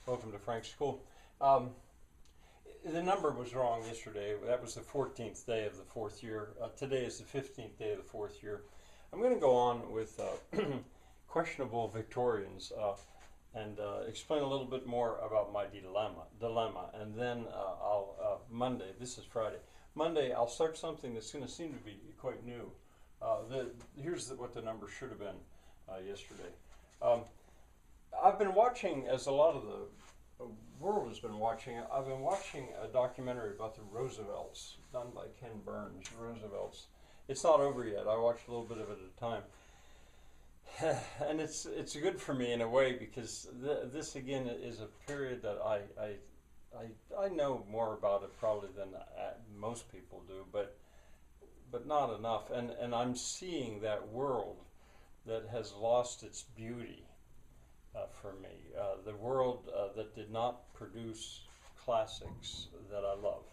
Welcome to Frank's School. Um, the number was wrong yesterday. That was the 14th day of the fourth year. Today is the 15th day of the fourth year. I'm going to go on with Questionable Victorians and explain a little bit more about my dilemma. And then Monday, this is Friday, Monday I'll start something that's going to seem to be quite new. Here's what the number should have been yesterday. I've been watching, as a lot of the world has been watching, I've been watching a documentary about the Roosevelts, done by Ken Burns, Roosevelts. It's not over yet. I watched a little bit of it at a time. And it's good for me in a way, because this again is a period that I know more about it probably than most people do, but not enough. And I'm seeing that world that has lost its beauty. For me, the world that did not produce classics that I love,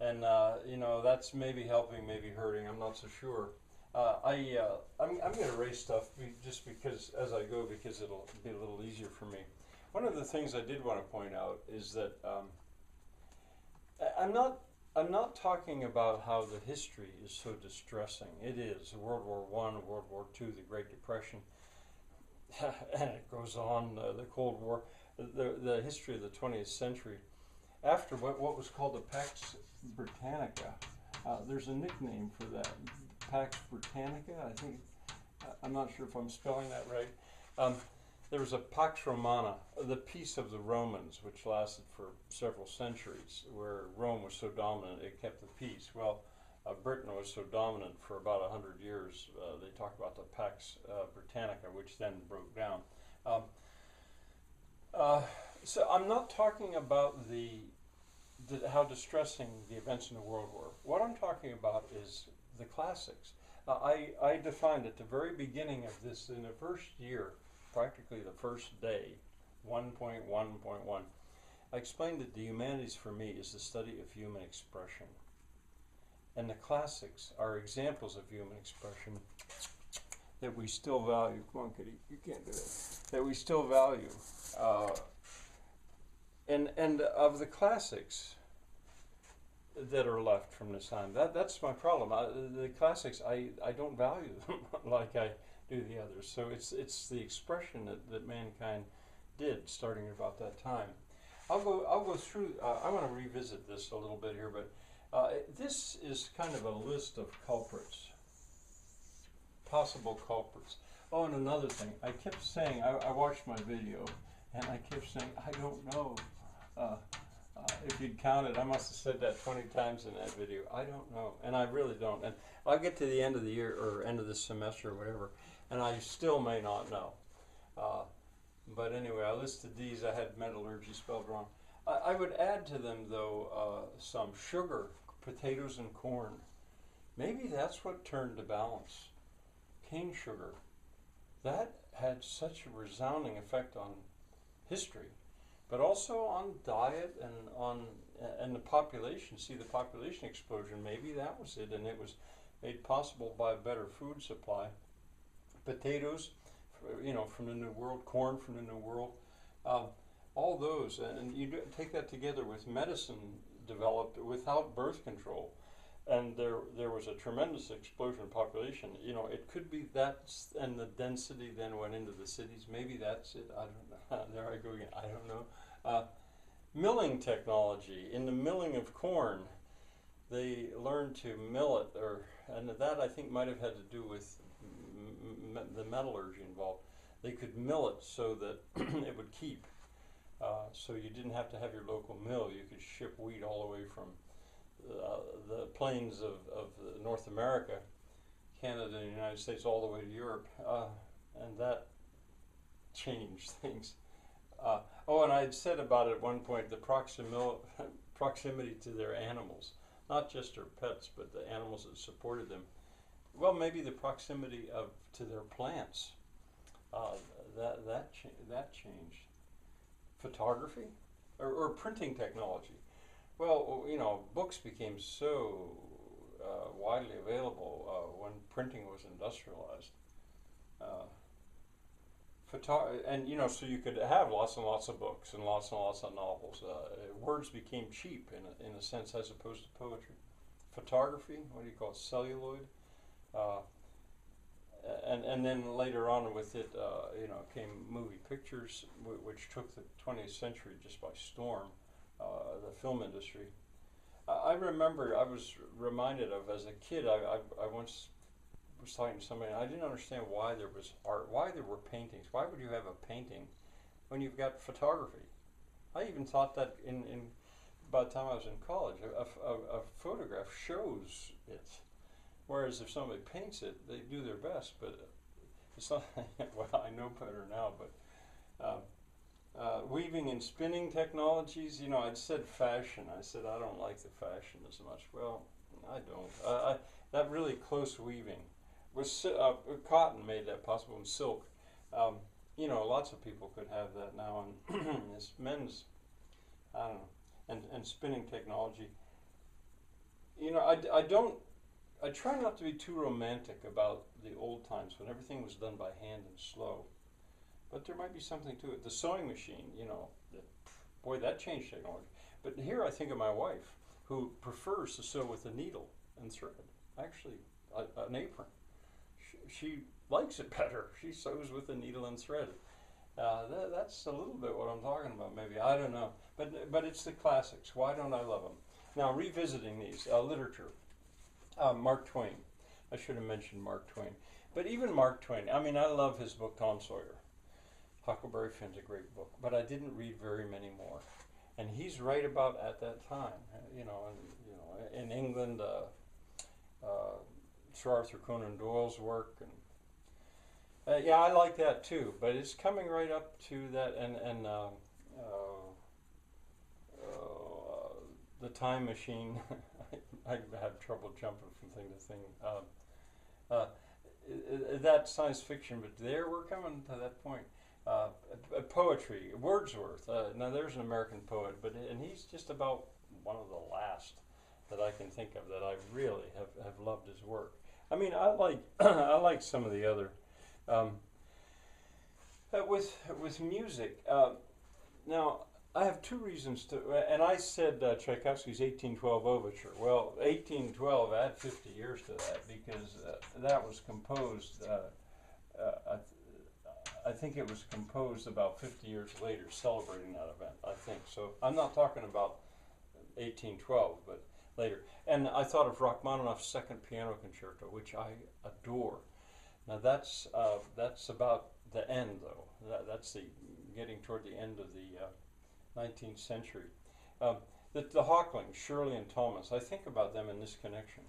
and that's maybe helping, maybe hurting. I'm not so sure. I'm going to erase stuff just because as I go, because it'll be a little easier for me. One of the things I did want to point out is that I'm not talking about how the history is so distressing. It is World War I, World War II, the Great Depression. And it goes on, the Cold War, the history of the 20th century. After what was called the Pax Britannica, there's a nickname for that, Pax Britannica, I think. I'm not sure if I'm spelling that right. There was a Pax Romana, the peace of the Romans, which lasted for several centuries, where Rome was so dominant it kept the peace. Well, Britain was so dominant for about 100 years. They talk about the Pax Britannica, which then broke down. So I'm not talking about how distressing the events in the world were. What I'm talking about is the classics. I defined at the very beginning of this, in the first year, practically the first day, 1.1.1, I explained that the humanities for me is the study of human expression. And the classics are examples of human expression that we still value. Come on, Kitty, you can't do that. That we still value. And of the classics that are left from this time, that's my problem. The classics, I don't value them like I do the others. So it's the expression that mankind did starting about that time. I'll go through. I want to revisit this a little bit here, but. This is kind of a list of culprits, possible culprits. Oh, and another thing, I kept saying, I watched my video, and I kept saying, I don't know. If you'd counted, I must have said that 20 times in that video. I don't know, and I really don't. And I'll get to the end of the year, or end of the semester, or whatever, and I still may not know. But anyway, I listed these. I had metallurgy spelled wrong. I would add to them, though, some sugar, potatoes, and corn. Maybe that's what turned the balance. Cane sugar. That had such a resounding effect on history, but also on diet and the population. See, the population explosion, maybe that was it, and it was made possible by a better food supply. Potatoes, from the New World, corn from the New World. All those, and you take that together with medicine developed without birth control, and there was a tremendous explosion in population. It could be that, and the density then went into the cities. Maybe that's it. I don't know. There I go again. I don't know. Milling technology. In the milling of corn, they learned to mill it, and that I think might have had to do with the metallurgy involved. They could mill it so that it would keep. So you didn't have to have your local mill. You could ship wheat all the way from the plains of North America, Canada, and the United States, all the way to Europe, and that changed things. And I had said about it at one point the proximity to their animals, not just their pets, but the animals that supported them. Well, maybe the proximity to their plants. That changed. Photography or printing technology. Well, books became so widely available when printing was industrialized. and you know, so you could have lots and lots of books and lots of novels. Words became cheap in a sense, as opposed to poetry. Photography, what do you call it, celluloid, and then later on with it, you know, came movie pictures, which took the 20th century just by storm. The film industry. I remember I was reminded of as a kid. I once was talking to somebody, and I didn't understand why there was art, why there were paintings. Why would you have a painting when you've got photography? I even thought that by the time I was in college, a photograph shows it. Whereas if somebody paints it, they do their best, but it's not, well, I know better now, but weaving and spinning technologies, you know, I'd said fashion. I said, I don't like the fashion as much. Well, I don't. That really close weaving was cotton made that possible, and silk. You know, lots of people could have that now, and this men's, I don't know, and spinning technology. You know, I try not to be too romantic about the old times when everything was done by hand and slow. But there might be something to it. The sewing machine, you know, boy, that changed technology. But here I think of my wife, who prefers to sew with a needle and thread. Actually, an apron. She likes it better. She sews with a needle and thread. That's a little bit what I'm talking about, maybe. I don't know. But it's the classics. Why don't I love them? Now, revisiting these, literature. Mark Twain. I should have mentioned Mark Twain. But even Mark Twain, I mean, I love his book, Tom Sawyer. Huckleberry Finn's a great book, but I didn't read very many more. And he's right about at that time, you know, in England, Sir Arthur Conan Doyle's work, and yeah, I like that too. But it's coming right up to that, and the Time Machine. I have trouble jumping from thing to thing. That science fiction, but there we're coming to that point. Poetry, Wordsworth. Now there's an American poet, and he's just about one of the last that I can think of that I really have loved his work. I mean, I like I like some of the other. With music, now I have two reasons to, and I said Tchaikovsky's 1812 Overture. Well, 1812, add 50 years to that, because that was composed. I think it was composed about 50 years later, celebrating that event, I think. So I'm not talking about 1812, but later. And I thought of Rachmaninoff's Second Piano Concerto, which I adore. Now that's about the end, though. That's the getting toward the end of the 19th century. The Hawklings, Shirley and Thomas, I think about them in this connection,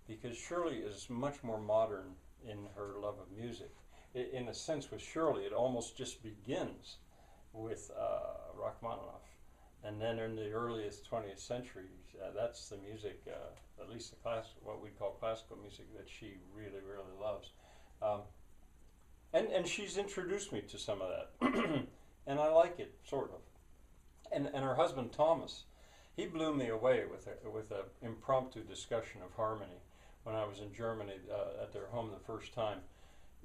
because Shirley is much more modern in her love of music. In a sense, with Shirley, it almost just begins with Rachmaninoff. And then in the earliest 20th century, that's the music, at least the what we'd call classical music, that she really, really loves. And she's introduced me to some of that. And I like it, sort of. And her husband, Thomas, he blew me away with an impromptu discussion of harmony when I was in Germany at their home the first time.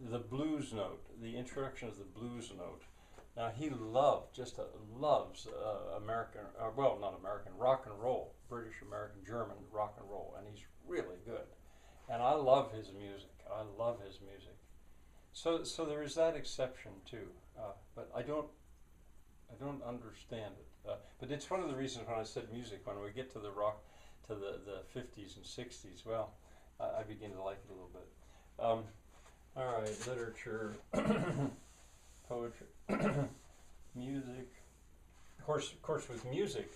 The blues note, the introduction of the blues note. Now he loves American, well, not American, rock and roll, British, American, German rock and roll, and he's really good. And I love his music. I love his music. So there is that exception too, but I don't understand it. But it's one of the reasons when I said music, when we get to the rock, to the 50s and 60s, well, I begin to like it a little bit. All right, literature, poetry, music. Of course, with music,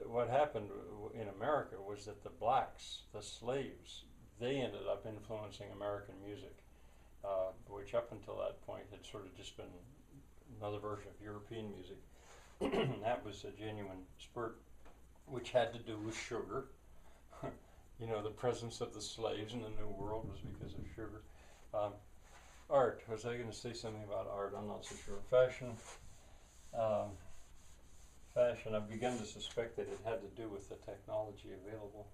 what happened in America was that the blacks, the slaves, they ended up influencing American music, which up until that point had sort of just been another version of European music. That was a genuine spurt, which had to do with sugar. You know, the presence of the slaves in the New World was because of sugar. Art, was I going to say something about art? I'm not so sure. Fashion. Fashion, I've begun to suspect that it had to do with the technology available.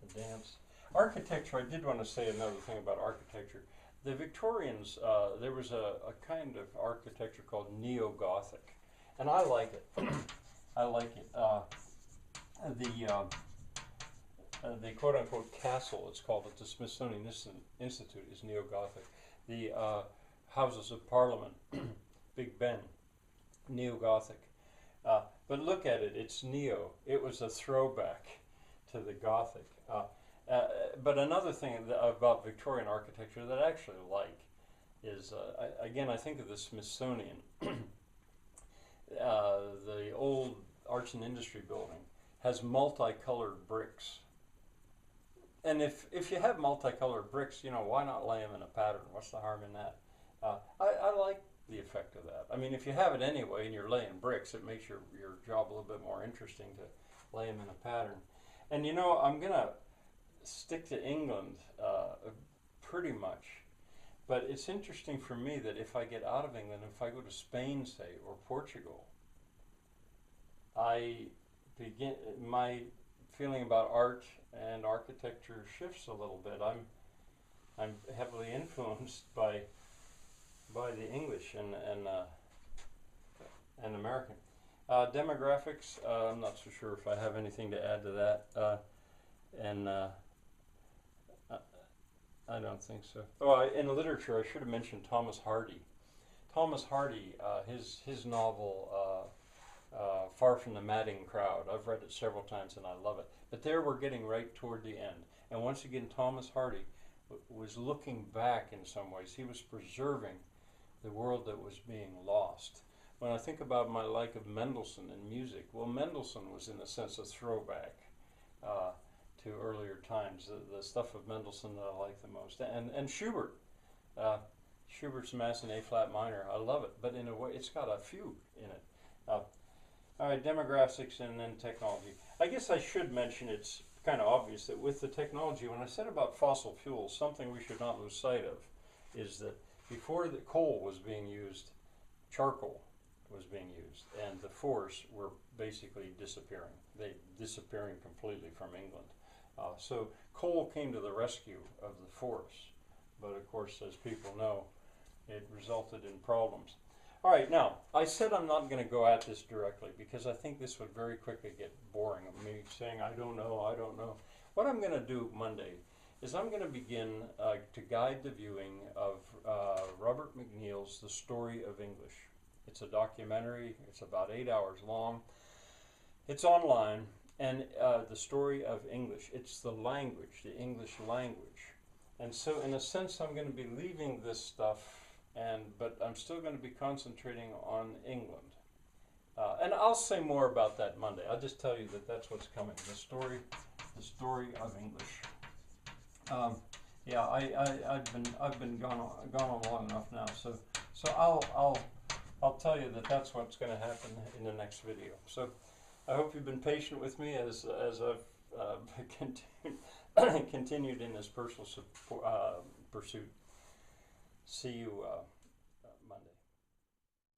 The dance. Architecture, I did want to say another thing about architecture. the Victorians, there was a kind of architecture called Neo-Gothic, and I like it. I like it. The quote-unquote castle, it's called at the Smithsonian Institute, is Neo-Gothic. The Houses of Parliament, Big Ben, Neo-Gothic. But look at it, it's Neo. It was a throwback to the Gothic. But another thing about Victorian architecture that I actually like is, again, I think of the Smithsonian. The old Arts and Industry building has multicolored bricks. And if you have multicolored bricks, you know, why not lay them in a pattern? What's the harm in that? I like the effect of that. I mean, if you have it anyway and you're laying bricks, it makes your job a little bit more interesting to lay them in a pattern. And you know, I'm going to stick to England pretty much. But it's interesting for me that if I get out of England, if I go to Spain, say, or Portugal, my feeling about art and architecture shifts a little bit. I'm heavily influenced by the English and American. Demographics, I'm not so sure if I have anything to add to that. I don't think so. Oh, in literature, I should have mentioned Thomas Hardy. Thomas Hardy, his novel, Far from the Madding Crowd. I've read it several times and I love it. But there we're getting right toward the end. And once again, Thomas Hardy was looking back in some ways. He was preserving the world that was being lost. When I think about my like of Mendelssohn and music, well, Mendelssohn was in a sense a throwback to earlier times, the stuff of Mendelssohn that I like the most. And Schubert, Schubert's Mass in A-flat minor, I love it, but in a way it's got a fugue in it. All right, demographics and then technology. I guess I should mention, it's kind of obvious that with the technology, when I said about fossil fuels, something we should not lose sight of is that before the coal was being used, charcoal was being used, and the forests were basically disappearing. They disappearing completely from England. So coal came to the rescue of the forests, but of course, as people know, it resulted in problems. All right, now, I said I'm not going to go at this directly because I think this would very quickly get boring of me saying, I don't know, I don't know. What I'm going to do Monday is I'm going to begin to guide the viewing of Robert McNeill's The Story of English. It's a documentary. It's about 8 hours long. It's online, and The Story of English. It's the language, the English language. And so, in a sense, I'm going to be leaving this stuff, but I'm still going to be concentrating on England. And I'll say more about that Monday. I'll just tell you that that's what's coming. The story of English. Yeah, I've been gone on long enough now. So I'll tell you that that's what's going to happen in the next video. So I hope you've been patient with me as I've continued in this personal pursuit. See you